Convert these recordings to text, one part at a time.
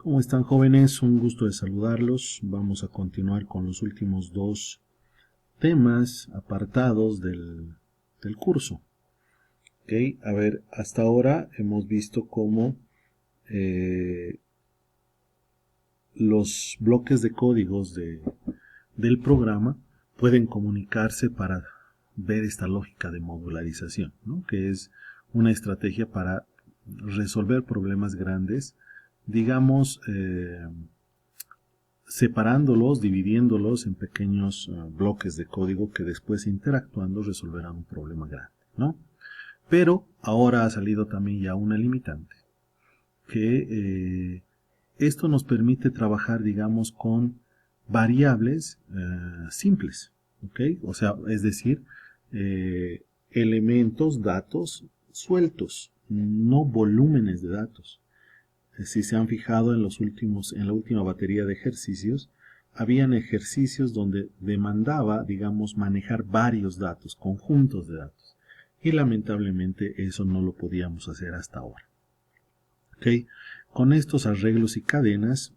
¿Cómo están, jóvenes? Un gusto de saludarlos. Vamos a continuar con los últimos dos temas apartados del curso. ¿Ok? A ver, hasta ahora hemos visto cómo los bloques de códigos del programa pueden comunicarse para ver esta lógica de modularización, ¿no? Que es una estrategia para resolver problemas grandes, digamos, separándolos, dividiéndolos en pequeños bloques de código que después interactuando resolverán un problema grande, ¿no? Pero ahora ha salido también ya una limitante, que esto nos permite trabajar, digamos, con variables simples, ¿ok? O sea, es decir, elementos, datos sueltos, no volúmenes de datos. Si se han fijado en la última batería de ejercicios, habían ejercicios donde demandaba, digamos, manejar varios datos, conjuntos de datos. Y lamentablemente eso no lo podíamos hacer hasta ahora. ¿Okay? Con estos arreglos y cadenas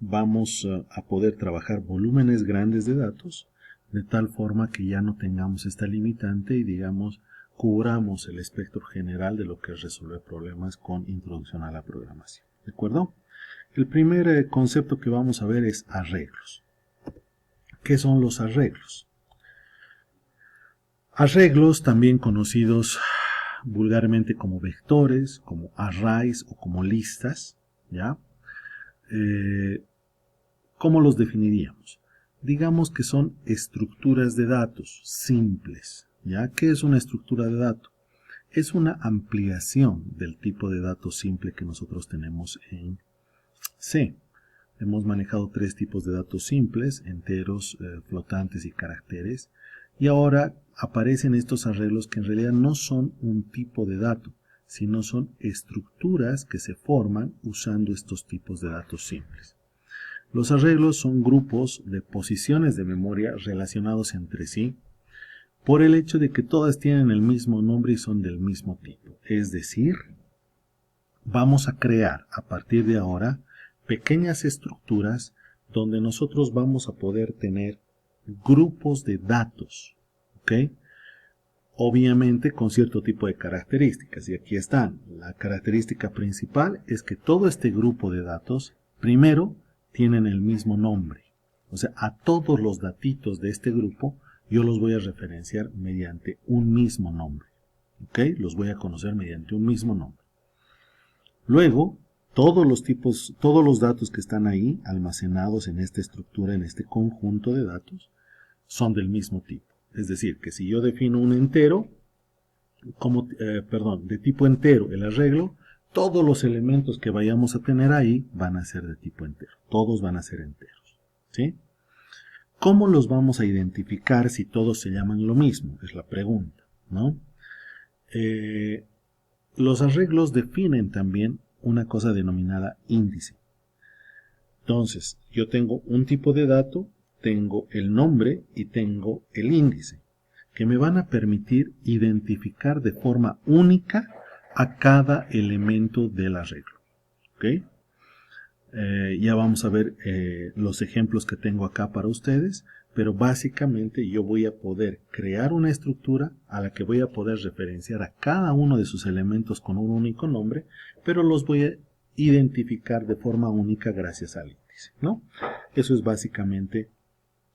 vamos a poder trabajar volúmenes grandes de datos, de tal forma que ya no tengamos esta limitante y, digamos, cubramos el espectro general de lo que es resolver problemas con introducción a la programación. ¿De acuerdo? El primer concepto que vamos a ver es arreglos. ¿Qué son los arreglos? Arreglos, también conocidos vulgarmente como vectores, como arrays o como listas, ¿ya? ¿Cómo los definiríamos? Digamos que son estructuras de datos simples, ¿ya? ¿Qué es una estructura de datos? Es una ampliación del tipo de datos simple que nosotros tenemos en C. Hemos manejado tres tipos de datos simples, enteros, flotantes y caracteres, y ahora aparecen estos arreglos que en realidad no son un tipo de dato, sino son estructuras que se forman usando estos tipos de datos simples. Los arreglos son grupos de posiciones de memoria relacionados entre sí por el hecho de que todas tienen el mismo nombre y son del mismo tipo. Es decir, vamos a crear a partir de ahora pequeñas estructuras donde nosotros vamos a poder tener grupos de datos, ¿ok? Obviamente con cierto tipo de características, y aquí están. La característica principal es que todo este grupo de datos, primero, tienen el mismo nombre. O sea, a todos los datitos de este grupo yo los voy a referenciar mediante un mismo nombre, ¿ok? Los voy a conocer mediante un mismo nombre. Luego, todos los datos que están ahí almacenados en esta estructura, en este conjunto de datos, son del mismo tipo. Es decir, que si yo defino un entero, de tipo entero el arreglo, todos los elementos que vayamos a tener ahí van a ser de tipo entero. Todos van a ser enteros, ¿sí? ¿Cómo los vamos a identificar si todos se llaman lo mismo? Es la pregunta, ¿no? Los arreglos definen también una cosa denominada índice. Entonces, yo tengo un tipo de dato, tengo el nombre y tengo el índice, que me van a permitir identificar de forma única a cada elemento del arreglo. ¿Ok? Ya vamos a ver los ejemplos que tengo acá para ustedes, pero básicamente yo voy a poder crear una estructura a la que voy a poder referenciar a cada uno de sus elementos con un único nombre, pero los voy a identificar de forma única gracias al índice, ¿no? Eso es básicamente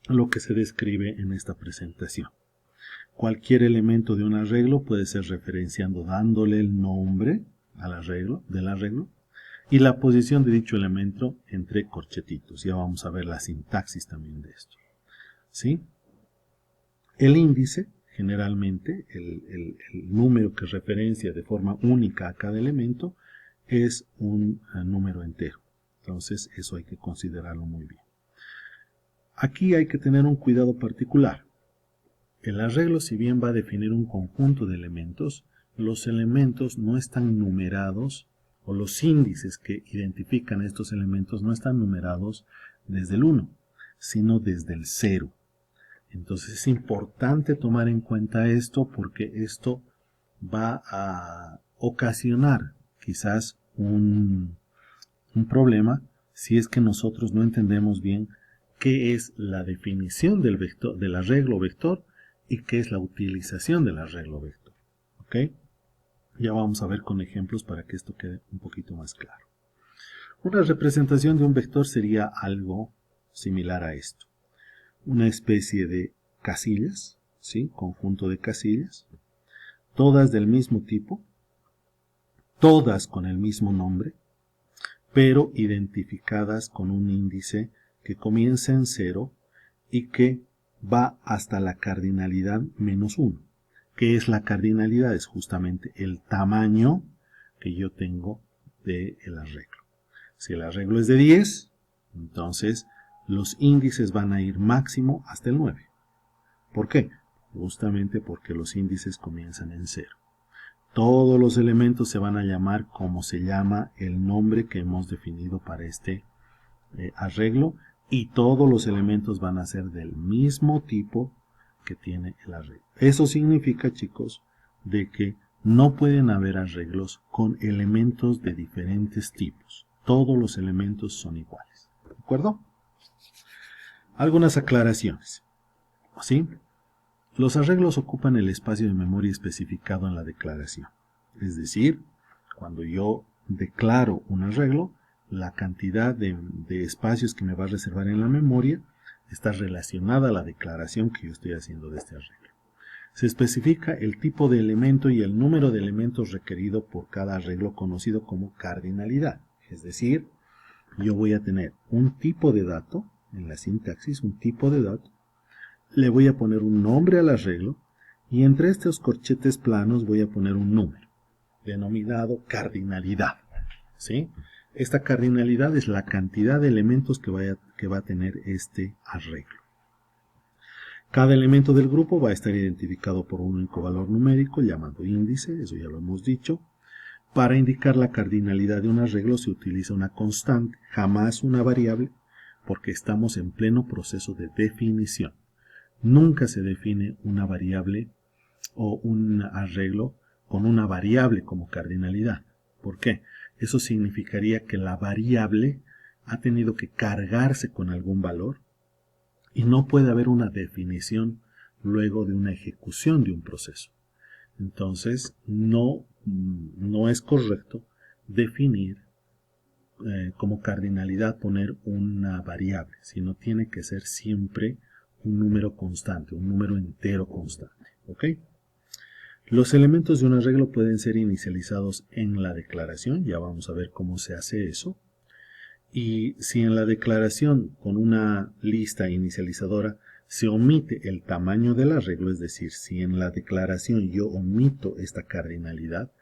lo que se describe en esta presentación. Cualquier elemento de un arreglo puede ser referenciando dándole el nombre al arreglo, del arreglo, y la posición de dicho elemento entre corchetitos. Ya vamos a ver la sintaxis también de esto, ¿sí? El índice, generalmente, el número que referencia de forma única a cada elemento, es un número entero. Entonces, eso hay que considerarlo muy bien. Aquí hay que tener un cuidado particular. El arreglo, si bien va a definir un conjunto de elementos, los elementos no están numerados, o los índices que identifican estos elementos no están numerados desde el 1, sino desde el 0. Entonces es importante tomar en cuenta esto porque esto va a ocasionar quizás un un problema si es que nosotros no entendemos bien qué es la definición del vector, del arreglo vector y qué es la utilización del arreglo vector. ¿Ok? Ya vamos a ver con ejemplos para que esto quede un poquito más claro. Una representación de un vector sería algo similar a esto. Una especie de casillas, ¿sí? Conjunto de casillas, todas del mismo tipo, todas con el mismo nombre, pero identificadas con un índice que comienza en 0 y que va hasta la cardinalidad -1. ¿Qué es la cardinalidad? Es justamente el tamaño que yo tengo del arreglo. Si el arreglo es de 10, entonces los índices van a ir máximo hasta el 9. ¿Por qué? Justamente porque los índices comienzan en 0. Todos los elementos se van a llamar como se llama el nombre que hemos definido para este arreglo, y todos los elementos van a ser del mismo tipo que tiene el arreglo. Eso significa, chicos, de que no pueden haber arreglos con elementos de diferentes tipos. Todos los elementos son iguales. ¿De acuerdo? Algunas aclaraciones. ¿Sí? Los arreglos ocupan el espacio de memoria especificado en la declaración. Es decir, cuando yo declaro un arreglo, la cantidad de espacios que me va a reservar en la memoria está relacionada a la declaración que yo estoy haciendo de este arreglo. Se especifica el tipo de elemento y el número de elementos requerido por cada arreglo, conocido como cardinalidad. Es decir, yo voy a tener un tipo de dato, en la sintaxis, un tipo de dato, le voy a poner un nombre al arreglo y entre estos corchetes planos voy a poner un número, denominado cardinalidad. ¿Sí? Esta cardinalidad es la cantidad de elementos que va a tener este arreglo. Cada elemento del grupo va a estar identificado por un único valor numérico llamado índice, eso ya lo hemos dicho. Para indicar la cardinalidad de un arreglo se utiliza una constante, jamás una variable, porque estamos en pleno proceso de definición. Nunca se define una variable o un arreglo con una variable como cardinalidad. ¿Por qué? Eso significaría que la variable ha tenido que cargarse con algún valor y no puede haber una definición luego de una ejecución de un proceso. Entonces, no es correcto definir como cardinalidad poner una variable, sino tiene que ser siempre un número constante, un número entero constante. ¿Ok? Los elementos de un arreglo pueden ser inicializados en la declaración, ya vamos a ver cómo se hace eso. Y si en la declaración con una lista inicializadora se omite el tamaño del arreglo, es decir, si en la declaración yo omito esta cardinalidad,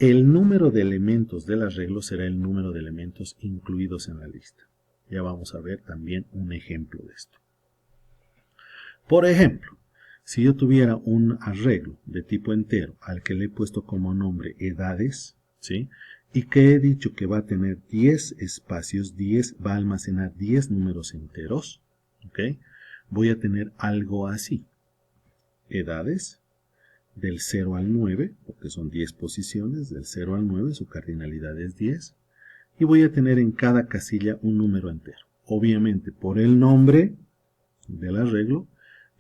el número de elementos del arreglo será el número de elementos incluidos en la lista. Ya vamos a ver también un ejemplo de esto. Por ejemplo, si yo tuviera un arreglo de tipo entero al que le he puesto como nombre edades, ¿sí? Y que he dicho que va a tener 10 espacios, va a almacenar 10 números enteros, ¿ok? Voy a tener algo así. Edades del 0 al 9, porque son 10 posiciones, del 0 al 9, su cardinalidad es 10. Y voy a tener en cada casilla un número entero. Obviamente, por el nombre del arreglo,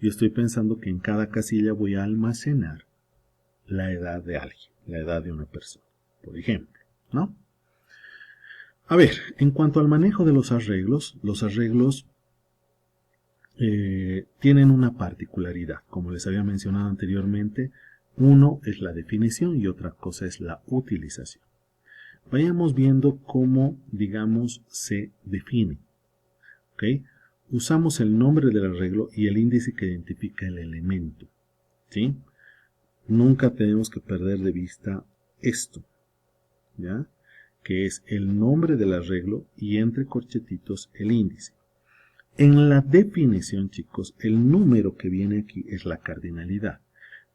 yo estoy pensando que en cada casilla voy a almacenar la edad de alguien, la edad de una persona, por ejemplo, ¿no? A ver, en cuanto al manejo de los arreglos tienen una particularidad. Como les había mencionado anteriormente, uno es la definición y otra cosa es la utilización. Vayamos viendo cómo, digamos, se define. ¿Ok? Usamos el nombre del arreglo y el índice que identifica el elemento. ¿Sí? Nunca tenemos que perder de vista esto, ¿ya? Que es el nombre del arreglo y entre corchetitos el índice. En la definición, chicos, el número que viene aquí es la cardinalidad.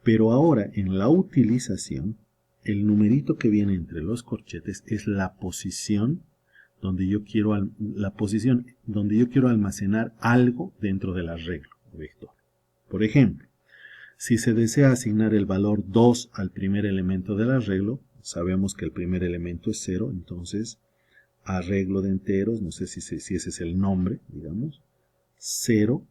Pero ahora en la utilización, el numerito que viene entre los corchetes es la posición donde yo quiero almacenar algo dentro del arreglo vector. Por ejemplo, si se desea asignar el valor 2 al primer elemento del arreglo, sabemos que el primer elemento es 0, entonces arreglo de enteros, no sé si ese es el nombre, digamos, 0,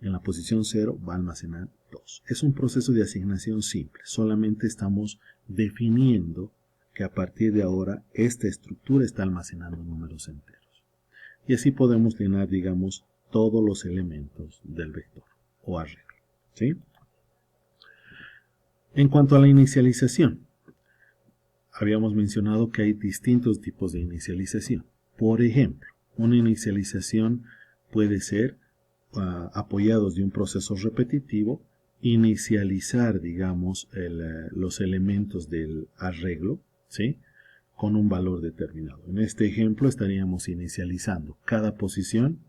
en la posición 0 va a almacenar 2. Es un proceso de asignación simple, solamente estamos definiendo que a partir de ahora esta estructura está almacenando números enteros. Y así podemos llenar, digamos, todos los elementos del vector o arreglo, ¿sí? En cuanto a la inicialización, habíamos mencionado que hay distintos tipos de inicialización. Por ejemplo, una inicialización puede ser apoyados de un proceso repetitivo, inicializar, digamos, los elementos del arreglo, ¿sí?, con un valor determinado. En este ejemplo estaríamos inicializando cada posición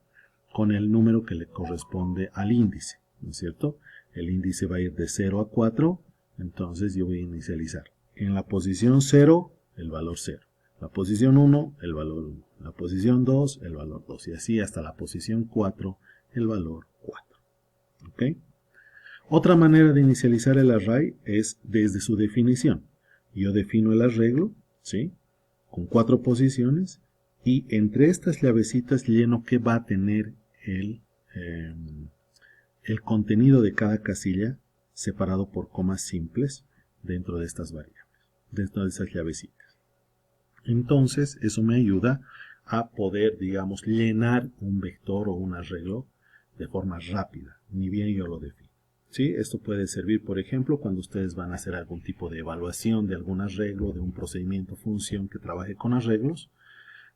con el número que le corresponde al índice, ¿no es cierto? El índice va a ir de 0 a 4, entonces yo voy a inicializar. En la posición 0, el valor 0. La posición 1, el valor 1. La posición 2, el valor 2. Y así hasta la posición 4, el valor 4. ¿Ok? Otra manera de inicializar el array es desde su definición. Yo defino el arreglo, ¿sí?, con 4 posiciones, y entre estas llavecitas lleno qué va a tener el contenido de cada casilla separado por comas simples dentro de estas variables, dentro de esas llavecitas. Entonces, eso me ayuda a poder, digamos, llenar un vector o un arreglo de forma rápida, ni bien yo lo defino. ¿Sí? Esto puede servir, por ejemplo, cuando ustedes van a hacer algún tipo de evaluación de algún arreglo, de un procedimiento, función que trabaje con arreglos,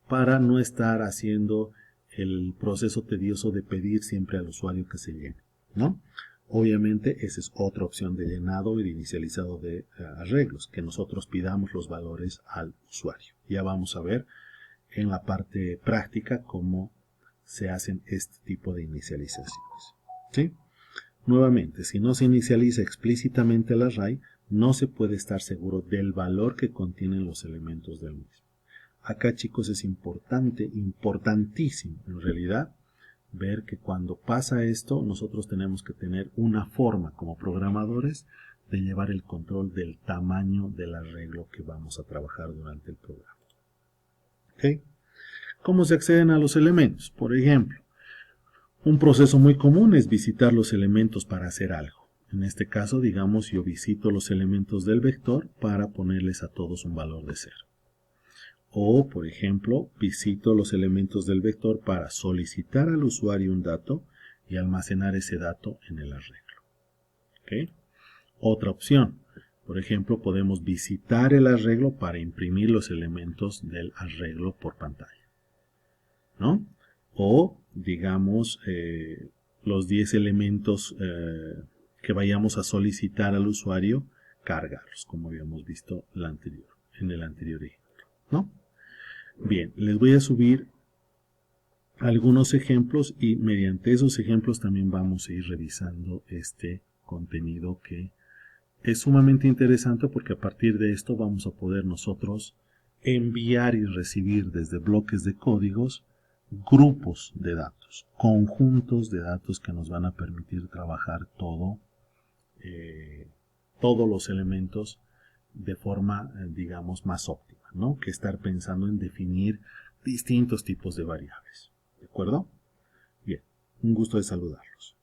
para no estar haciendo el proceso tedioso de pedir siempre al usuario que se llene, ¿no? Obviamente, esa es otra opción de llenado y de inicializado de arreglos, que nosotros pidamos los valores al usuario. Ya vamos a ver en la parte práctica cómo se hacen este tipo de inicializaciones, ¿sí? Nuevamente, si no se inicializa explícitamente el array, no se puede estar seguro del valor que contienen los elementos del mismo. Acá, chicos, es importante, importantísimo en realidad, ver que cuando pasa esto, nosotros tenemos que tener una forma como programadores de llevar el control del tamaño del arreglo que vamos a trabajar durante el programa. ¿Ok? ¿Cómo se acceden a los elementos? Por ejemplo, un proceso muy común es visitar los elementos para hacer algo. En este caso, digamos, yo visito los elementos del vector para ponerles a todos un valor de 0. O, por ejemplo, visito los elementos del vector para solicitar al usuario un dato y almacenar ese dato en el arreglo. ¿Okay? Otra opción, por ejemplo, podemos visitar el arreglo para imprimir los elementos del arreglo por pantalla, ¿no? O, digamos, los 10 elementos que vayamos a solicitar al usuario, cargarlos, como habíamos visto en el anterior ejemplo, ¿no? Bien, les voy a subir algunos ejemplos y mediante esos ejemplos también vamos a ir revisando este contenido que es sumamente interesante porque a partir de esto vamos a poder nosotros enviar y recibir desde bloques de códigos grupos de datos, conjuntos de datos que nos van a permitir trabajar todos los elementos de forma, digamos, más óptima, ¿no? Que estar pensando en definir distintos tipos de variables. ¿De acuerdo? Bien, un gusto de saludarlos.